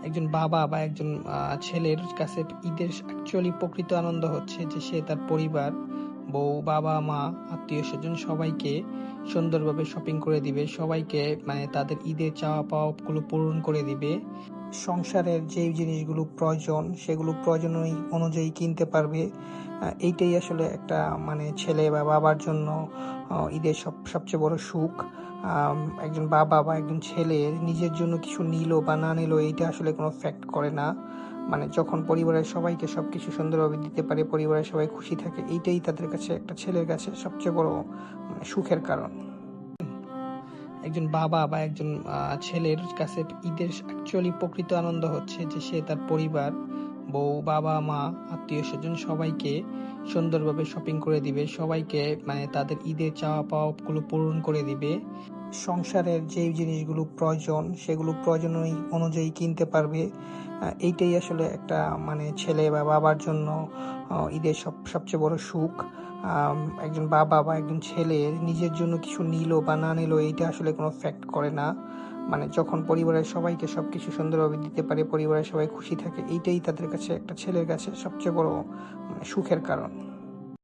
একজন বাবা বা একজন ছেলের কাছে ঈদের অ্যাকচুয়ালি প্রকৃত আনন্দ হচ্ছে যে সে তার পরিবার, বউ, বাবা, মা, আত্মীয়স্বজন সবাইকে সুন্দরভাবে শপিং করে দিবে। সবাইকে মানে তাদের ঈদের চাওয়া পাওয়াগুলো পূরণ করে দিবে। সংসারের যেই জিনিসগুলো প্রয়োজন সেগুলো প্রয়োজন অনুযায়ী কিনতে পারবে। এইটাই আসলে একটা মানে ছেলে বা বাবার জন্য ঈদের সবচেয়ে বড় সুখ। একজন বাবা বা একজন ছেলে নিজের জন্য কিছু নিলো বা না নিলো এইটা আসলে কোনো ফ্যাক্ট করে না। মানে যখন পরিবারের সবাইকে সবকিছু সুন্দরভাবে দিতে পারে, পরিবারের সবাই খুশি থাকে, এইটাই তাদের কাছে একটা ছেলের কাছে সবচেয়ে বড় মানে সুখের কারণ। একজন বাবা বা একজন ছেলের কাছে ঈদের অ্যাকচুয়ালি প্রকৃত আনন্দ হচ্ছে যে সে তার পরিবার, বউ, বাবা, মা, আত্মীয়স্বজন সবাইকে সুন্দরভাবে শপিং করে দিবে। সবাইকে মানে তাদের ঈদের চাওয়া পাওয়াগুলো পূরণ করে দিবে। সংসারের যেই জিনিসগুলো প্রয়োজন সেগুলো প্রয়োজন অনুযায়ী কিনতে পারবে। এইটাই আসলে একটা মানে ছেলে বা বাবার জন্য ঈদের সবচেয়ে বড় সুখ। একজন বাবা বা একজন ছেলে নিজের জন্য কিছু নিলো বা না নিলো এইটা আসলে কোনো ফ্যাক্ট করে না। মানে যখন পরিবারের সবাইকে সবকিছু সুন্দরভাবে দিতে পারে, পরিবারের সবাই খুশি থাকে, এইটাই তাদের কাছে একটা ছেলের কাছে সবচেয়ে বড় মানে সুখের কারণ।